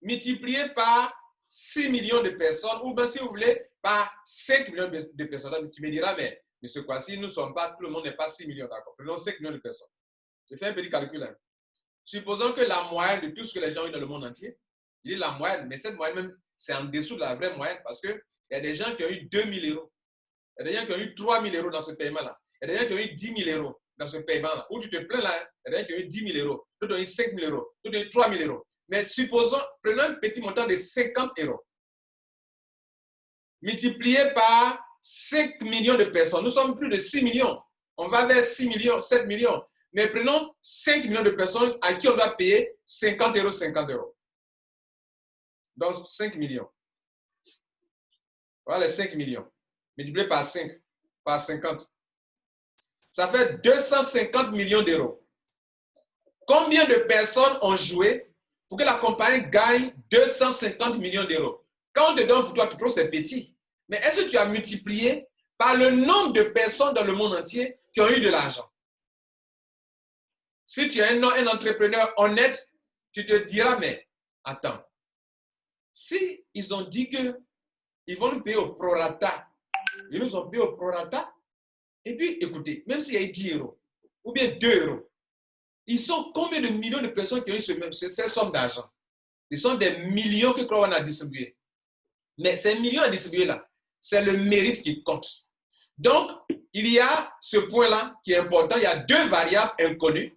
Multipliez par 6 millions de personnes, ou bien si vous voulez, par 5 millions de personnes. Tu me diras, mais M. Kwasi, nous ne sommes pas, tout le monde n'est pas 6 millions, d'accord. Prenons 5 millions de personnes. Je fais un petit calcul. Hein. Supposons que la moyenne de tout ce que les gens ont eu dans le monde entier, il est la moyenne, mais cette moyenne même, c'est en dessous de la vraie moyenne parce qu'il y a des gens qui ont eu 2 000 €. Il y a des gens qui ont eu 3 000 € dans ce paiement-là. Il y a des gens qui ont eu 10 000 € dans ce paiement-là. Où tu te plains là, il y a des gens qui ont eu 10 000 €, d'autres ont eu 5 000 €, d'autres ont eu 3 000 €. Mais supposons, prenons un petit montant de 50 €. Multiplié par 5 millions de personnes. Nous sommes plus de 6 millions. On va vers 6 millions, 7 millions. Mais prenons 5 millions de personnes à qui on doit payer 50 €, 50 €. Donc 5 millions. Voilà les 5 millions. Multiplié par 5, par 50. Ça fait 250 millions d'euros. Combien de personnes ont joué pour que la compagnie gagne 250 millions d'euros? Quand on te donne pour toi, tu trouves c'est petit. Mais est-ce que tu as multiplié par le nombre de personnes dans le monde entier qui ont eu de l'argent? Si tu es un entrepreneur honnête, tu te diras, mais attends, si ils ont dit qu'ils vont nous payer au prorata, ils nous ont payé au prorata, et puis écoutez, même s'il y a eu 10 € ou bien 2 €, ils sont combien de millions de personnes qui ont eu cette somme d'argent? Ils sont des millions que Crowd One a distribués. Mais ces millions à distribuer là, c'est le mérite qui compte. Donc, il y a ce point-là qui est important. Il y a 2 variables inconnues.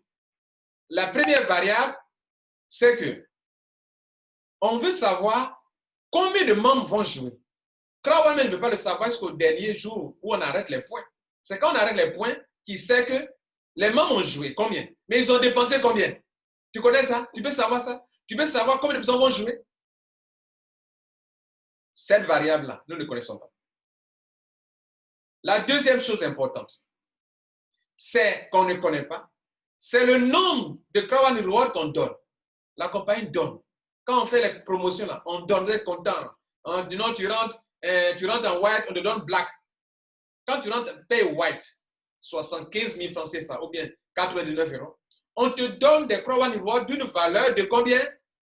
La première variable, c'est que on veut savoir combien de membres vont jouer. Crowd One ne peut pas le savoir jusqu'au dernier jour où on arrête les points. C'est quand on arrête les points qu'il sait que les membres ont joué combien, mais ils ont dépensé combien. Tu connais ça? Tu peux savoir ça? Tu peux savoir combien de personnes vont jouer? Cette variable-là, nous ne connaissons pas. La deuxième chose importante, c'est qu'on ne connaît pas, c'est le nombre de Crowd One Rewards qu'on donne. La compagnie donne. Quand on fait les promotions, là, on donne, vous êtes content. Non, tu rentres en white, on te donne black. Quand tu rentres, paye white, 75 000 francs CFA ou bien 99 €, on te donne des Crowd One Rewards d'une valeur de combien?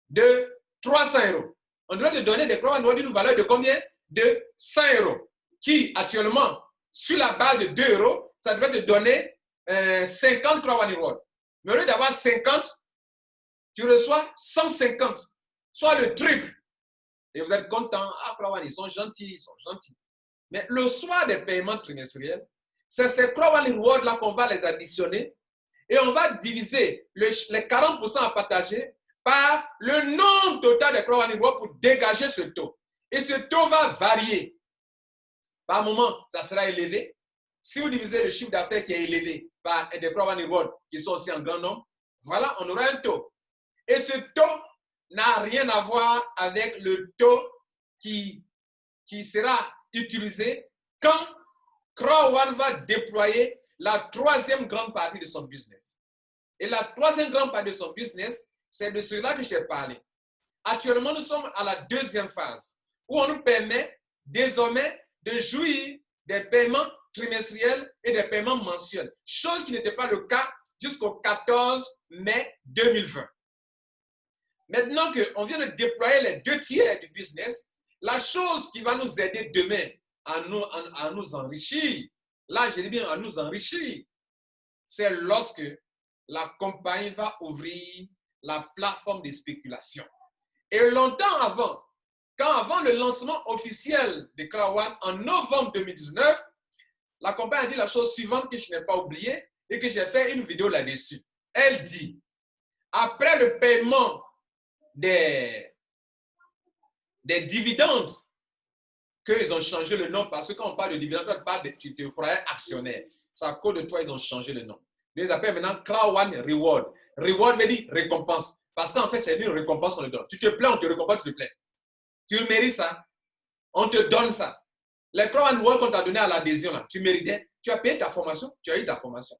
De 300 €. On doit te donner des Crowd One Rewards d'une valeur de combien? De 100 €. Qui, actuellement, sur la base de 2 €, ça devrait te donner 50 Crowd One Rewards. Mais au lieu d'avoir 50, tu reçois 150, soit le triple. Et vous êtes content. Ah, Crowd One, ils sont gentils, ils sont gentils. Mais le soir des paiements trimestriels, c'est ces Crowd One Rewards-là qu'on va les additionner et on va diviser les 40% à partager par le nombre total de Crowd One Rewards pour dégager ce taux. Et ce taux va varier. Par moment, ça sera élevé. Si vous divisez le chiffre d'affaires qui est élevé par des Crowd One Rewards qui sont aussi en grand nombre, voilà, on aura un taux. Et ce taux n'a rien à voir avec le taux qui sera utilisé quand Crowd One va déployer la 3e grande partie de son business. Et la 3e grande partie de son business, c'est de cela que j'ai parlé. Actuellement, nous sommes à la 2e phase où on nous permet désormais de jouir des paiements trimestriels et des paiements mensuels, chose qui n'était pas le cas jusqu'au 14 mai 2020. Maintenant qu'on vient de déployer les 2 tiers du business, la chose qui va nous aider demain à nous enrichir, là je dis bien à nous enrichir, c'est lorsque la compagnie va ouvrir la plateforme de spéculation. Et longtemps avant, avant le lancement officiel de Krawan en novembre 2019, la compagnie a dit la chose suivante que je n'ai pas oubliée et que j'ai fait une vidéo là-dessus. Elle dit, après le paiement des dividendes, qu'ils ont changé le nom, parce que quand on parle de dividendes, on parle de, tu te croyais actionnaire. C'est à cause de toi, ils ont changé le nom. Ils appellent maintenant Krawan Reward. Reward veut dire récompense. Parce qu'en fait, c'est une récompense qu'on te donne. Tu te plains, on te récompense, tu te plains. Tu mérites ça. On te donne ça. Les Krawan Reward qu'on t'a donné à l'adhésion, tu méritais. Tu as payé ta formation, tu as eu ta formation.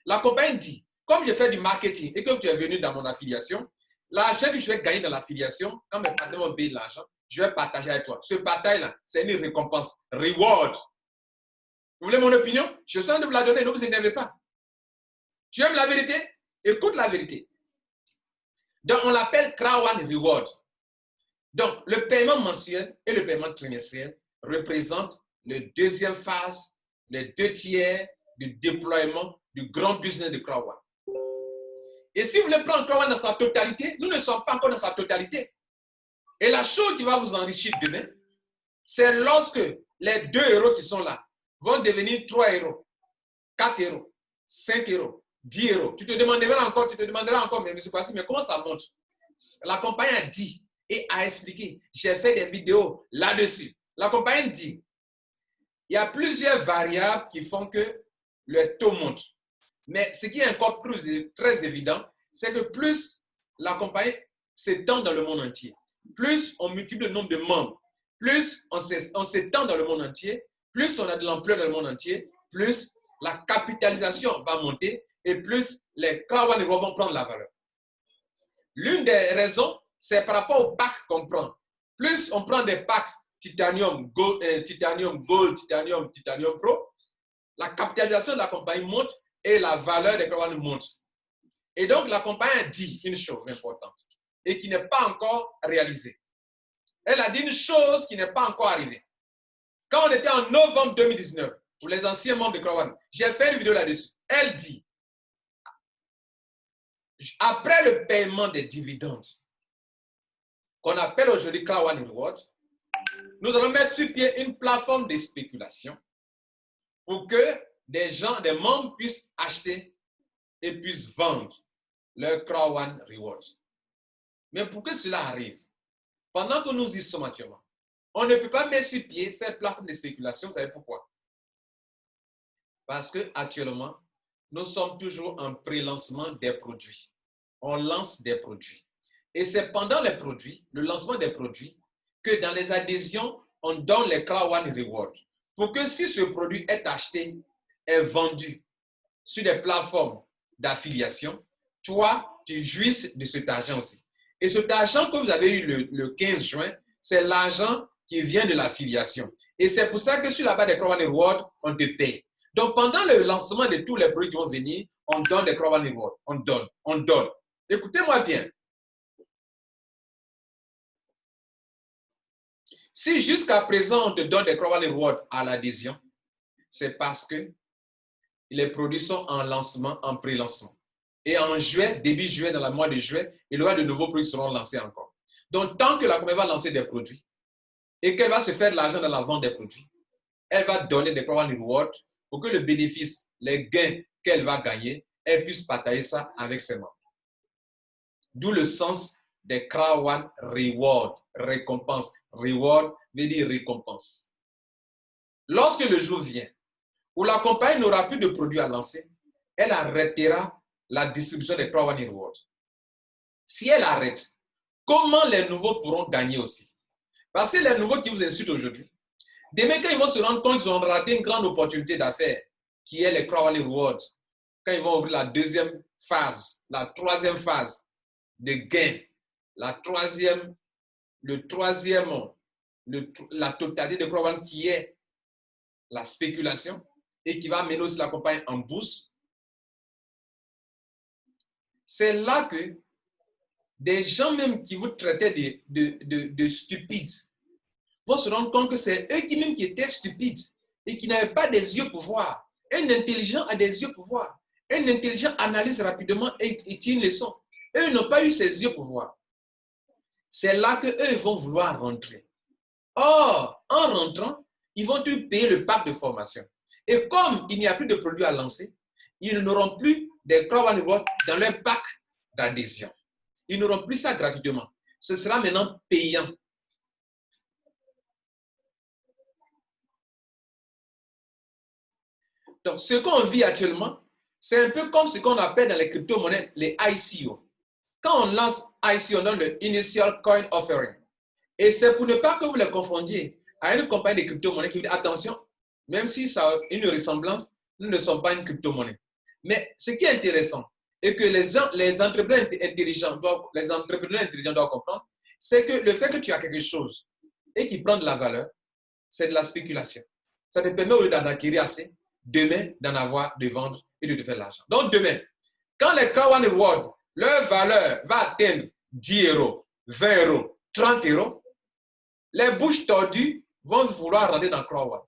La compagnie dit, comme je fais du marketing et que tu es venu dans mon affiliation, l'argent que je vais gagner dans l'affiliation, quand mes partenaires vont payer de l'argent, je vais partager avec toi. Ce partage-là, c'est une récompense. Reward. Vous voulez mon opinion? Je suis en train de vous la donner, ne vous énervez pas. Tu aimes la vérité? Écoute la vérité. Donc, on l'appelle Krawan Reward. Donc, le paiement mensuel et le paiement trimestriel représentent la deuxième phase, les 2 tiers du déploiement du grand business de Krawan. Et si vous voulez prendre Krawan dans sa totalité, nous ne sommes pas encore dans sa totalité. Et la chose qui va vous enrichir demain, c'est lorsque les 2 euros qui sont là vont devenir 3 euros, 4 euros, 5 euros, 10 euros. Tu te demanderas encore, mais M. Kwasi, mais comment ça monte? La compagnie a dit et a expliqué. J'ai fait des vidéos là-dessus. La compagnie dit, il y a plusieurs variables qui font que le taux monte. Mais ce qui est encore très évident, c'est que plus la compagnie s'étend dans le monde entier, plus on multiplie le nombre de membres, plus on s'étend dans le monde entier, plus on a de l'ampleur dans le monde entier, plus la capitalisation va monter et plus les Krawan vont prendre la valeur. L'une des raisons, c'est par rapport aux packs qu'on prend. Plus on prend des packs Titanium Gold, Titanium Pro, la capitalisation de la compagnie monte et la valeur des Krawan monte. Et donc, la compagnie a dit une chose importante et qui n'est pas encore réalisée. Elle a dit une chose qui n'est pas encore arrivée. Quand on était en novembre 2019, pour les anciens membres de Krawan, j'ai fait une vidéo là-dessus. Elle dit, après le paiement des dividendes, qu'on appelle aujourd'hui Krawan Reward, nous allons mettre sur pied une plateforme de spéculation pour que des membres puissent acheter et puissent vendre leur Krawan Reward. Mais pour que cela arrive, pendant que nous y sommes actuellement, on ne peut pas mettre sur pied cette plateforme de spéculation. Vous savez pourquoi? Parce qu'actuellement, nous sommes toujours en pré-lancement des produits. On lance des produits. Et c'est pendant les produits, le lancement des produits, que dans les adhésions, on donne les Krawan Reward. Pour que si ce produit est acheté, est vendu sur des plateformes d'affiliation, toi, tu jouisses de cet argent aussi. Et cet argent que vous avez eu le 15 juin, c'est l'argent qui vient de l'affiliation. Et c'est pour ça que sur la base des Krawan Reward, on te paye. Donc, pendant le lancement de tous les produits qui vont venir, on donne des Krawan Reward. On donne. Écoutez-moi bien. Si jusqu'à présent, on te donne des Krawan Reward à l'adhésion, c'est parce que les produits sont en lancement, en pré-lancement. Et en juillet, début juillet, dans le mois de juillet, il y aura de nouveaux produits qui seront lancés encore. Donc, tant que la compagnie va lancer des produits et qu'elle va se faire de l'argent dans la vente des produits, elle va donner des Krawan Reward pour que le bénéfice, les gains qu'elle va gagner, elle puisse partager ça avec ses membres. D'où le sens des Krawan Reward, récompense. Reward veut dire récompense. Lorsque le jour vient où la compagnie n'aura plus de produits à lancer, elle arrêtera la distribution des Krawan Reward. Si elle arrête, comment les nouveaux pourront gagner aussi? Parce que les nouveaux qui vous insultent aujourd'hui, demain quand ils vont se rendre compte qu'ils ont raté une grande opportunité d'affaires, qui est les Krawan Reward, quand ils vont ouvrir la deuxième phase, la troisième phase de gain, la totalité de Krawan qui est la spéculation et qui va mener aussi la compagnie en bourse, c'est là que des gens même qui vous traitaient de stupides vont se rendre compte que c'est eux qui étaient stupides et qui n'avaient pas des yeux pour voir. Un intelligent a des yeux pour voir. Un intelligent analyse rapidement et tire une leçon. Eux n'ont pas eu ces yeux pour voir. C'est là qu'eux vont vouloir rentrer. Or, en rentrant, ils vont payer le pack de formation. Et comme il n'y a plus de produits à lancer, ils n'auront plus des Crowd Reward dans leur pack d'adhésion. Ils n'auront plus ça gratuitement. Ce sera maintenant payant. Donc, ce qu'on vit actuellement, c'est un peu comme ce qu'on appelle dans les crypto-monnaies les ICO. Quand on lance ICO, on donne le Initial Coin Offering. Et c'est pour ne pas que vous les confondiez à une compagnie de crypto-monnaies qui dit attention, même si ça a une ressemblance, nous ne sommes pas une crypto-monnaie. Mais ce qui est intéressant et que les entrepreneurs intelligents doivent comprendre, c'est que le fait que tu as quelque chose et qui prend de la valeur, c'est de la spéculation. Ça te permet au lieu d'en acquérir assez, demain d'en avoir, de vendre et de te faire de l'argent. Donc demain, quand les Crowd Reward, leur valeur va atteindre 10 euros, 20 euros, 30 euros, les bouches tordues vont vouloir rentrer dans Crowd.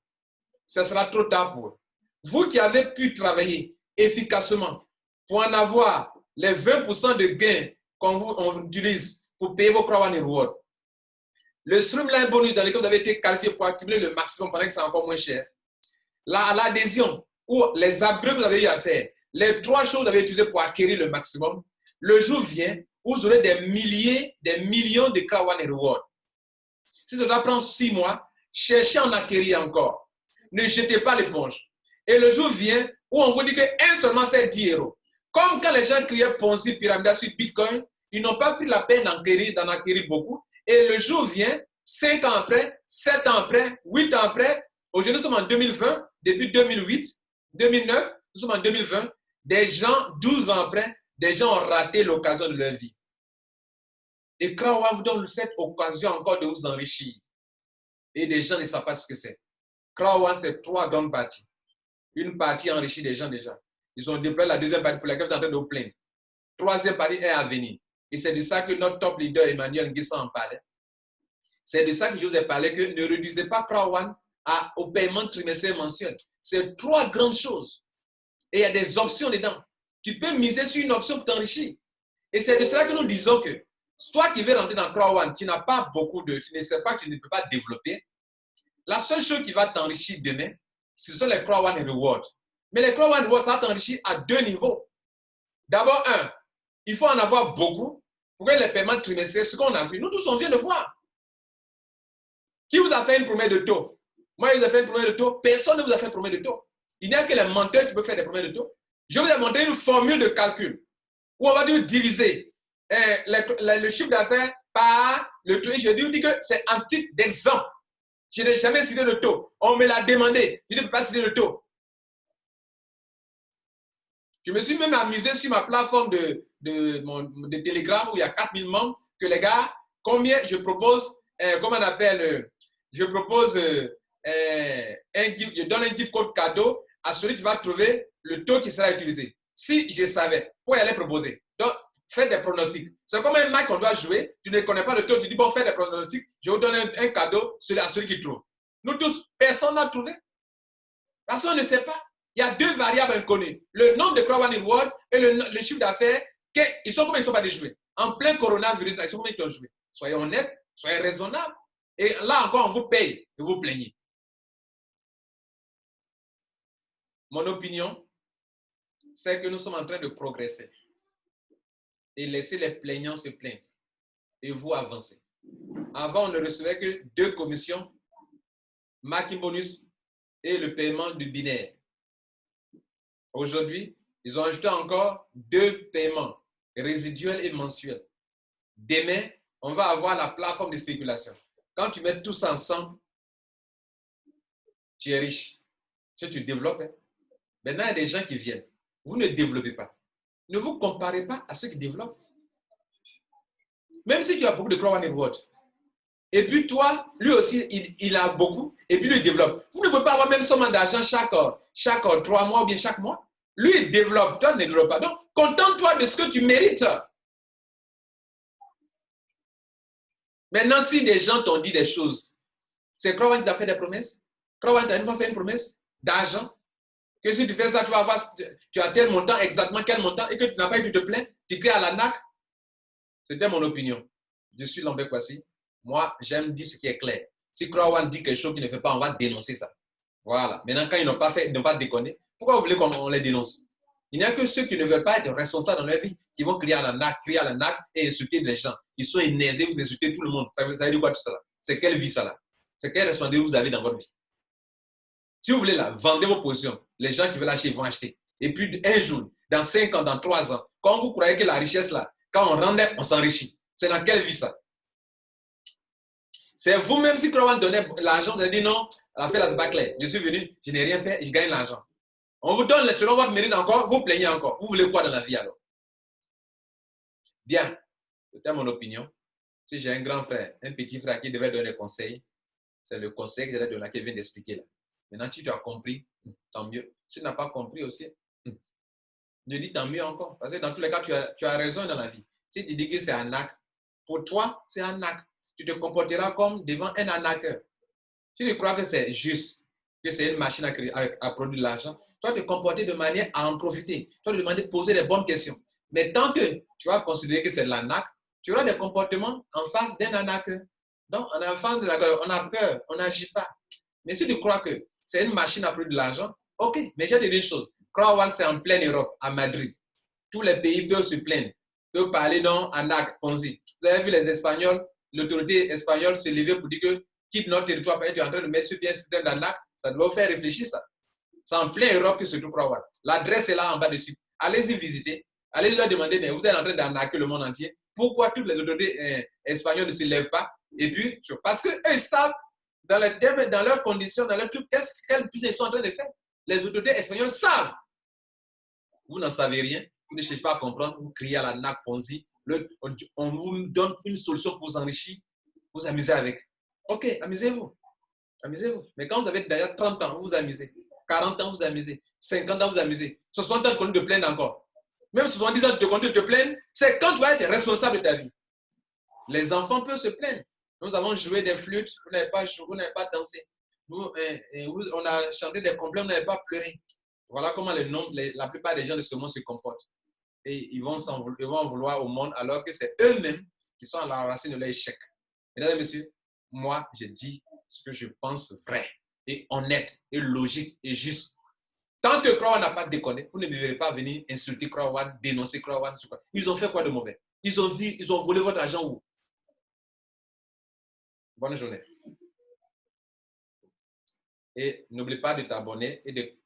Ce sera trop tard pour eux. Vous qui avez pu travailler efficacement pour en avoir les 20% de gains qu'on utilise pour payer vos Crowd Reward, le Streamline Bonus dans lequel vous avez été qualifié pour accumuler le maximum pendant que c'est encore moins cher, l'adhésion ou les upgrades que vous avez eu à faire, les 3 choses que vous avez utilisées pour acquérir le maximum, le jour vient où vous aurez des millions de Crowd Reward. Si ça doit prendre 6 mois, cherchez à en acquérir encore. Ne jetez pas l'éponge. Et le jour vient où on vous dit qu'un seulement fait 10 euros. Comme quand les gens criaient Ponzi, pyramide sur Bitcoin, ils n'ont pas pris la peine d'en acquérir beaucoup. Et le jour vient, 5 ans après, 7 ans après, 8 ans après, aujourd'hui nous sommes en 2020, depuis 2008, 2009, nous sommes en 2020, des gens, 12 ans après, des gens ont raté l'occasion de leur vie. Et Crowd vous donne cette occasion encore de vous enrichir. Et des gens ne savent pas ce que c'est. Crowd c'est 3 grandes parties. Une partie enrichit des gens déjà. Ils ont déployé la deuxième partie pour laquelle vous êtes en train de vous plaindre. Troisième partie est à venir. Et c'est de ça que notre top leader Emmanuel Nguessan en parlait. C'est de ça que je vous ai parlé, que ne réduisez pas Crowd au paiement trimestriel mensuel. C'est 3 grandes choses. Et il y a des options dedans. Tu peux miser sur une option pour t'enrichir. Et c'est de cela que nous disons que toi qui veux rentrer dans Crowd, tu n'as pas beaucoup de... Tu ne sais pas que tu ne peux pas développer. La seule chose qui va t'enrichir demain, ce sont les Crowd Rewards. Mais les Crowd Rewards, ça va t'enrichir à 2 niveaux. D'abord, il faut en avoir beaucoup pour que les paiements trimestriels, ce qu'on a vu, nous tous on vient de voir. Qui vous a fait une promesse de taux? Moi, je vous ai fait une promesse de taux. Personne ne vous a fait une promesse de taux. Il n'y a que les menteurs qui peuvent faire des promesses de taux. Je vous ai montré une formule de calcul où on va dire diviser le chiffre d'affaires par le taux. Je dis que c'est un titre d'exemple. Je n'ai jamais cité le taux. On me l'a demandé. Je ne peux pas citer le taux. Je me suis même amusé sur ma plateforme de Telegram où il y a 4000 membres que les gars, combien je propose, comment on appelle, je propose, je donne un gift code cadeau à celui qui va trouver le taux qui sera utilisé. Si je savais, pour y aller proposer. Donc, faites des pronostics. C'est comme un match qu'on doit jouer, tu ne connais pas le taux, tu dis bon, faites des pronostics, je vous donne un cadeau à celui qui trouve. Nous tous, personne n'a trouvé. Personne ne sait pas. Il y a 2 variables inconnues. Le nombre de Crowd Reward et le chiffre d'affaires. Ils sont combien ils sont pas déjoués? En plein coronavirus, ils sont combien ils ont joué? Soyez honnêtes, soyez raisonnables. Et là encore, on vous paye et vous plaignez. Mon opinion, c'est que nous sommes en train de progresser. Et laisser les plaignants se plaindre. Et vous avancer. Avant, on ne recevait que 2 commissions, marking bonus et le paiement du binaire. Aujourd'hui, ils ont ajouté encore 2 paiements résiduels et mensuels. Demain, on va avoir la plateforme de spéculation. Quand tu mets tout ça ensemble, tu es riche. Si tu développes, maintenant il y a des gens qui viennent. Vous ne développez pas. Ne vous comparez pas à ceux qui développent. Même si tu as beaucoup de Crowd Reward. Et puis toi, lui aussi, il a beaucoup, et puis lui, il développe. Vous ne pouvez pas avoir même somme d'argent chaque 3 mois ou bien chaque mois. Lui, il développe, toi, ne développe pas. Donc, contente-toi de ce que tu mérites. Maintenant, si des gens t'ont dit des choses, c'est Crowan qui t'a fait des promesses. Crowan t'a une fois fait une promesse d'argent. Que si tu fais ça, tu vas avoir, tu as tel montant, exactement quel montant, et que tu n'as pas eu, tu te plains, tu crées à la NAC. C'était mon opinion. Je suis Lambert Kwasi. Moi, j'aime dire ce qui est clair. Si Crowan dit quelque chose qu'il ne fait pas, on va dénoncer ça. Voilà. Maintenant, quand ils n'ont pas fait, ils n'ont pas déconné, pourquoi vous voulez qu'on les dénonce? Il n'y a que ceux qui ne veulent pas être responsables dans leur vie qui vont crier à la NAC et insulter les gens. Ils sont énervés, vous insultez tout le monde. Ça veut dire quoi tout ça là? C'est quelle vie ça là? C'est quelle responsabilité vous avez dans votre vie? Si vous voulez là, vendez vos positions. Les gens qui veulent acheter, ils vont acheter. Et puis un jour, dans 5 ans, dans 3 ans, quand vous croyez que la richesse là, quand on rendait, on s'enrichit. C'est dans quelle vie ça? C'est vous-même, si Crowan donnait l'argent, vous avez dit non, la fait la bâclée. Je suis venu, je n'ai rien fait, je gagne l'argent. On vous donne selon votre mérite encore, vous plaignez encore. Vous voulez quoi dans la vie alors? Bien, c'était mon opinion. Si j'ai un grand frère, un petit frère qui devait donner des conseils, c'est le conseil que je donné qui vient d'expliquer là. Maintenant, si tu as compris, tant mieux. Si tu n'as pas compris aussi, je dis tant mieux encore. Parce que dans tous les cas, tu as raison dans la vie. Si tu dis que c'est un acte, pour toi, c'est un acte. Tu te comporteras comme devant un arnaqueur. Si tu crois que c'est juste, que c'est une machine à produire de l'argent, tu vas te comporter de manière à en profiter. Tu vas te demander de poser les bonnes questions. Mais tant que tu vas considérer que c'est de l'arnaque, tu auras des comportements en face d'un arnaqueur. Donc, on a peur, on n'agit pas. Mais si tu crois que c'est une machine à produire de l'argent, ok, mais j'ai dit une chose. Crowan, c'est en pleine Europe, à Madrid. Tous les pays peuvent se plaindre, peuvent parler non, arnaque, Ponzi. Vous avez vu les Espagnols, l'autorité espagnole se lever pour dire que quitte notre territoire, parce que tu es en train de mettre sur pied un système d'arnaque, ça doit vous faire réfléchir ça. C'est en pleine Europe que se trouve Crowan. L'adresse est là en bas de site. Allez-y visiter. Allez-y leur demander, mais vous êtes en train d'arnaquer le monde entier. Pourquoi toutes les autorités espagnoles ne se lèvent pas? Et puis, parce qu'eux savent, dans leurs conditions, dans leurs trucs, quel business ils sont en train de faire. Les autorités espagnoles savent. Vous n'en savez rien. Vous ne cherchez pas à comprendre. Vous criez à la NAC Ponzi. On vous donne une solution pour vous enrichir. Vous amusez avec. Ok, amusez-vous. Amusez-vous. Mais quand vous avez d'ailleurs 30 ans, vous vous amusez. 40 ans, vous vous amusez. 50 ans, vous vous amusez. 60 ans, tu continues de te plaindre encore. Même 70 ans, tu continues de te plaindre. C'est quand tu vas être responsable de ta vie. Les enfants peuvent se plaindre. Nous avons joué des flûtes, vous n'avez pas joué, vous n'avez pas dansé. On a chanté des complets, vous n'avez pas pleuré. Voilà comment la plupart des gens de ce monde se comportent. Et ils vont en vouloir au monde alors que c'est eux-mêmes qui sont à la racine de leur échec. Mesdames et messieurs, moi, je dis ce que je pense vrai et honnête et logique et juste. Tant que Crowan n'a pas déconné, vous ne me verrez pas venir insulter Crowan, dénoncer Crowan. Ils ont fait quoi de mauvais? Ils ont volé votre argent où? Bonne journée. Et n'oublie pas de t'abonner et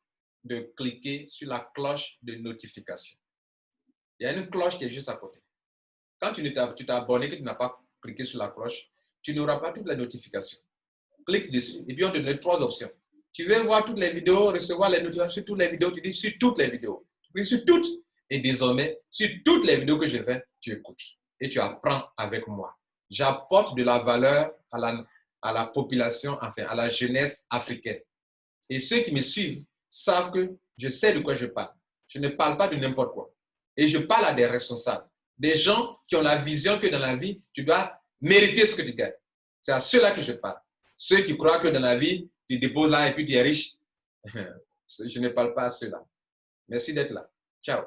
de cliquer sur la cloche de notification. Il y a une cloche qui est juste à côté. Quand tu t'es abonné, que tu n'as pas cliqué sur la cloche, tu n'auras pas toutes les notifications. Clique dessus et puis on te donne 3 options. Tu veux voir toutes les vidéos, recevoir les notifications sur toutes les vidéos, tu dis sur toutes les vidéos. Tu cliques sur toutes. Et désormais, sur toutes les vidéos que je fais, tu écoutes et tu apprends avec moi. J'apporte de la valeur à la population, enfin à la jeunesse africaine. Et ceux qui me suivent savent que je sais de quoi je parle. Je ne parle pas de n'importe quoi. Et je parle à des responsables, des gens qui ont la vision que dans la vie, tu dois mériter ce que tu gagnes. C'est à ceux-là que je parle. Ceux qui croient que dans la vie, tu déposes là et puis tu es riche. Je ne parle pas à ceux-là. Merci d'être là. Ciao.